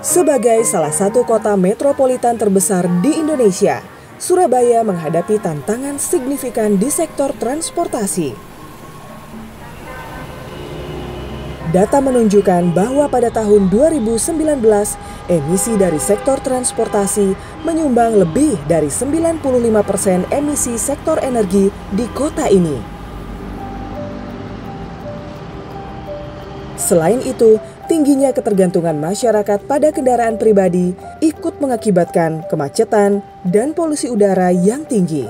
Sebagai salah satu kota metropolitan terbesar di Indonesia, Surabaya menghadapi tantangan signifikan di sektor transportasi. Data menunjukkan bahwa pada tahun 2019, emisi dari sektor transportasi menyumbang lebih dari 95% emisi sektor energi di kota ini. Selain itu, tingginya ketergantungan masyarakat pada kendaraan pribadi ikut mengakibatkan kemacetan dan polusi udara yang tinggi.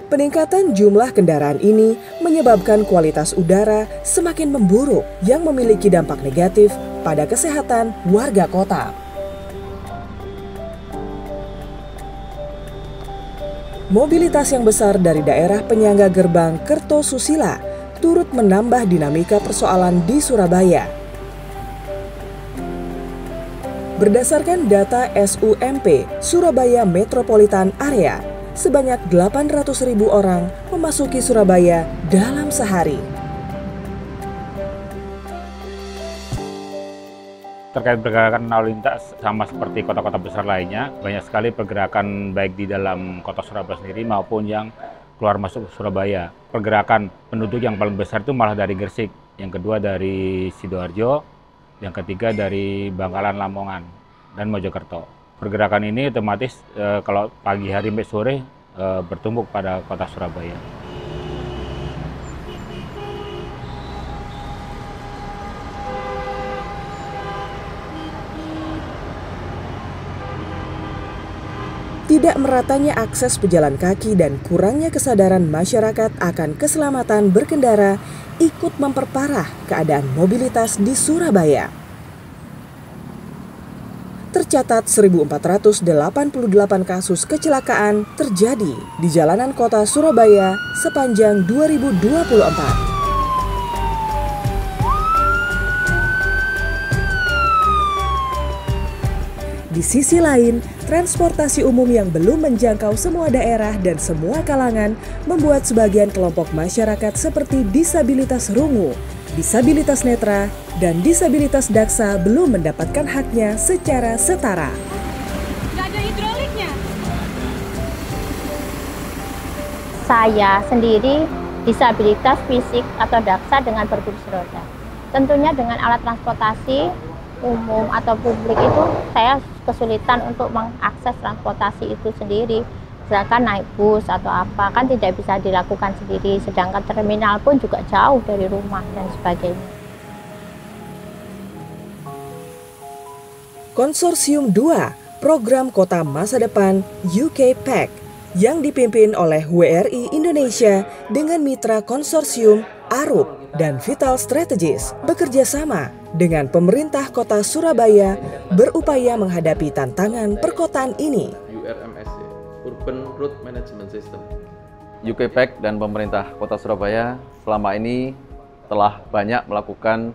Peningkatan jumlah kendaraan ini menyebabkan kualitas udara semakin memburuk yang memiliki dampak negatif pada kesehatan warga kota. Mobilitas yang besar dari daerah penyangga gerbang Kertosusila turut menambah dinamika persoalan di Surabaya. Berdasarkan data SUMP Surabaya Metropolitan Area, sebanyak 800.000 orang memasuki Surabaya dalam sehari. Terkait pergerakan lalu lintas, sama seperti kota-kota besar lainnya, banyak sekali pergerakan baik di dalam kota Surabaya sendiri maupun yang keluar masuk Surabaya. Pergerakan penduduk yang paling besar itu malah dari Gresik, yang kedua dari Sidoarjo, yang ketiga dari Bangkalan, Lamongan, dan Mojokerto. Pergerakan ini otomatis kalau pagi hari sampai sore bertumpuk pada kota Surabaya. Tidak meratanya akses pejalan kaki dan kurangnya kesadaran masyarakat akan keselamatan berkendara ikut memperparah keadaan mobilitas di Surabaya. Tercatat 1.488 kasus kecelakaan terjadi di jalanan kota Surabaya sepanjang 2024. Di sisi lain, transportasi umum yang belum menjangkau semua daerah dan semua kalangan membuat sebagian kelompok masyarakat seperti disabilitas rungu, disabilitas netra, dan disabilitas daksa belum mendapatkan haknya secara setara. Nggak ada hidroliknya. Saya sendiri disabilitas fisik atau daksa dengan berkursi roda. Tentunya dengan alat transportasi umum atau publik itu saya kesulitan untuk mengakses transportasi itu sendiri. Misalkan naik bus atau apa kan tidak bisa dilakukan sendiri, sedangkan terminal pun juga jauh dari rumah dan sebagainya. Konsorsium 2, Program Kota Masa Depan UK PAC, yang dipimpin oleh WRI Indonesia dengan mitra konsorsium Arup dan Vital Strategies bekerja sama dengan pemerintah kota Surabaya berupaya menghadapi tantangan perkotaan ini. URMSC, Urban Road Management System. UK PAC dan pemerintah kota Surabaya selama ini telah banyak melakukan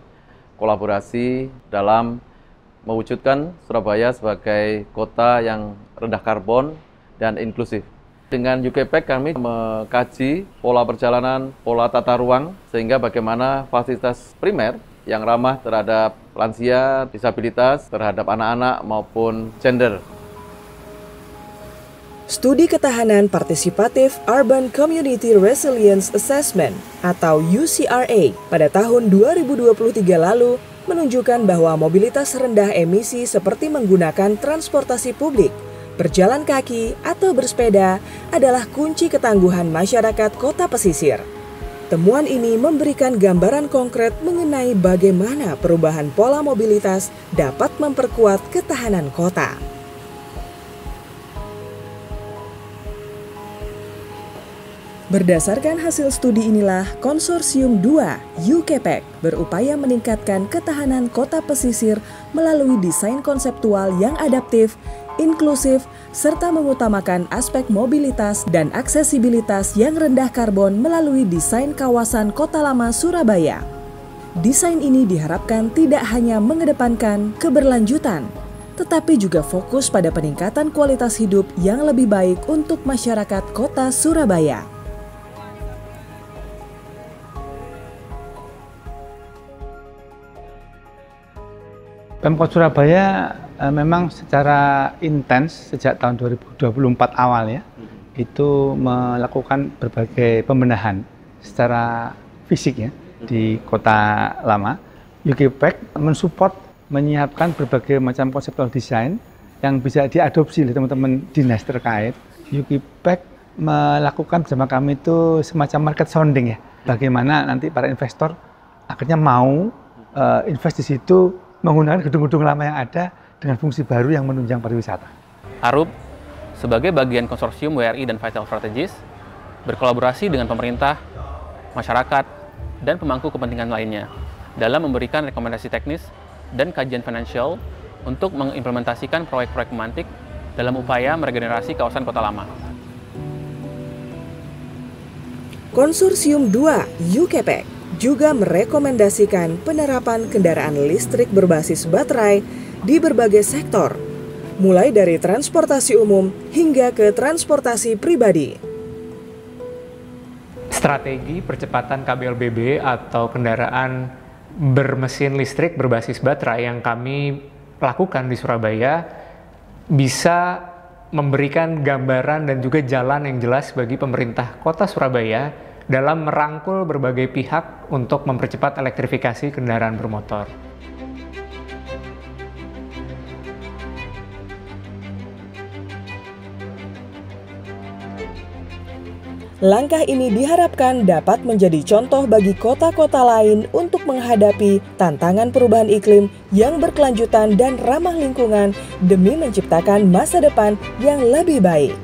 kolaborasi dalam mewujudkan Surabaya sebagai kota yang rendah karbon dan inklusif. Dengan UK PAC kami mengkaji pola perjalanan, pola tata ruang, sehingga bagaimana fasilitas primer yang ramah terhadap lansia, disabilitas, terhadap anak-anak maupun gender. Studi Ketahanan Partisipatif Urban Community Resilience Assessment atau UCRA pada tahun 2023 lalu menunjukkan bahwa mobilitas rendah emisi seperti menggunakan transportasi publik, berjalan kaki, atau bersepeda adalah kunci ketangguhan masyarakat kota pesisir. Temuan ini memberikan gambaran konkret mengenai bagaimana perubahan pola mobilitas dapat memperkuat ketahanan kota. Berdasarkan hasil studi inilah, Konsorsium 2 UK PAC berupaya meningkatkan ketahanan kota pesisir melalui desain konseptual yang adaptif, inklusif, serta mengutamakan aspek mobilitas dan aksesibilitas yang rendah karbon melalui desain kawasan Kota Lama Surabaya. Desain ini diharapkan tidak hanya mengedepankan keberlanjutan, tetapi juga fokus pada peningkatan kualitas hidup yang lebih baik untuk masyarakat kota Surabaya. Pemkot Surabaya memang secara intens sejak tahun 2024 awal ya, itu melakukan berbagai pembenahan secara fisik ya di Kota Lama. UKPEC mensupport, menyiapkan berbagai macam konseptual design yang bisa diadopsi oleh teman-teman dinas terkait. UKPEC melakukan bersama kami itu semacam market sounding ya, bagaimana nanti para investor akhirnya mau invest di situ menggunakan gedung-gedung lama yang ada dengan fungsi baru yang menunjang pariwisata. Arup sebagai bagian konsorsium WRI dan Vital Strategies berkolaborasi dengan pemerintah, masyarakat, dan pemangku kepentingan lainnya dalam memberikan rekomendasi teknis dan kajian finansial untuk mengimplementasikan proyek-proyek pemantik dalam upaya meregenerasi kawasan Kota Lama. Konsorsium 2 UKPEC juga merekomendasikan penerapan kendaraan listrik berbasis baterai di berbagai sektor, mulai dari transportasi umum hingga ke transportasi pribadi. Strategi percepatan KBLBB atau kendaraan bermesin listrik berbasis baterai yang kami lakukan di Surabaya bisa memberikan gambaran dan juga jalan yang jelas bagi pemerintah Kota Surabaya dalam merangkul berbagai pihak untuk mempercepat elektrifikasi kendaraan bermotor. Langkah ini diharapkan dapat menjadi contoh bagi kota-kota lain untuk menghadapi tantangan perubahan iklim yang berkelanjutan dan ramah lingkungan demi menciptakan masa depan yang lebih baik.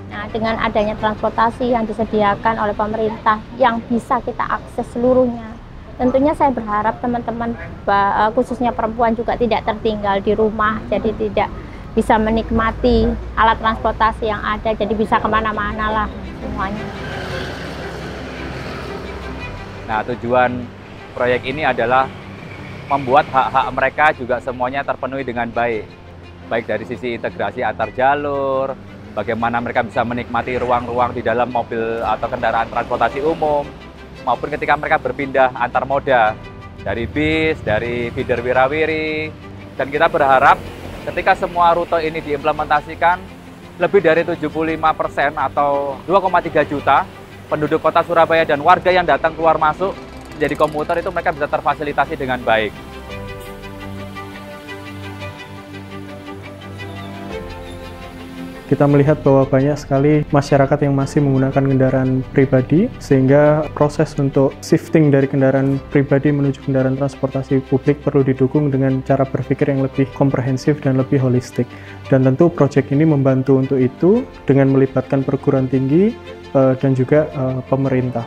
Nah, dengan adanya transportasi yang disediakan oleh pemerintah yang bisa kita akses seluruhnya, tentunya saya berharap teman-teman khususnya perempuan juga tidak tertinggal di rumah, jadi tidak bisa menikmati alat transportasi yang ada, jadi bisa kemana-mana lah semuanya. Nah, tujuan proyek ini adalah membuat hak-hak mereka juga semuanya terpenuhi dengan baik. Baik dari sisi integrasi antar jalur, bagaimana mereka bisa menikmati ruang-ruang di dalam mobil atau kendaraan transportasi umum, maupun ketika mereka berpindah antar moda, dari bis, dari feeder wirawiri. Dan kita berharap ketika semua rute ini diimplementasikan, lebih dari 75% atau 2,3 juta penduduk Kota Surabaya dan warga yang datang keluar masuk menjadi komuter itu mereka bisa terfasilitasi dengan baik. Kita melihat bahwa banyak sekali masyarakat yang masih menggunakan kendaraan pribadi, sehingga proses untuk shifting dari kendaraan pribadi menuju kendaraan transportasi publik perlu didukung dengan cara berpikir yang lebih komprehensif dan lebih holistik. Dan tentu proyek ini membantu untuk itu dengan melibatkan perguruan tinggi dan juga pemerintah.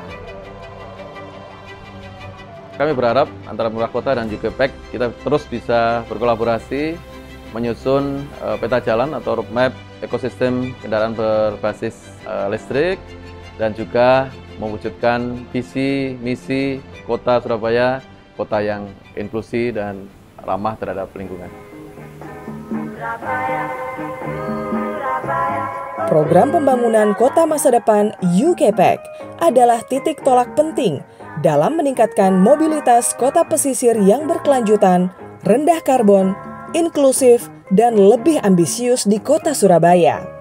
Kami berharap antara pemerintah kota dan UKPEC kita terus bisa berkolaborasi menyusun peta jalan atau roadmap ekosistem kendaraan berbasis listrik dan juga mewujudkan visi misi Kota Surabaya, kota yang inklusi dan ramah terhadap lingkungan. Program pembangunan kota masa depan UKPEC adalah titik tolak penting dalam meningkatkan mobilitas kota pesisir yang berkelanjutan, rendah karbon, inklusif, dan lebih ambisius di Kota Surabaya.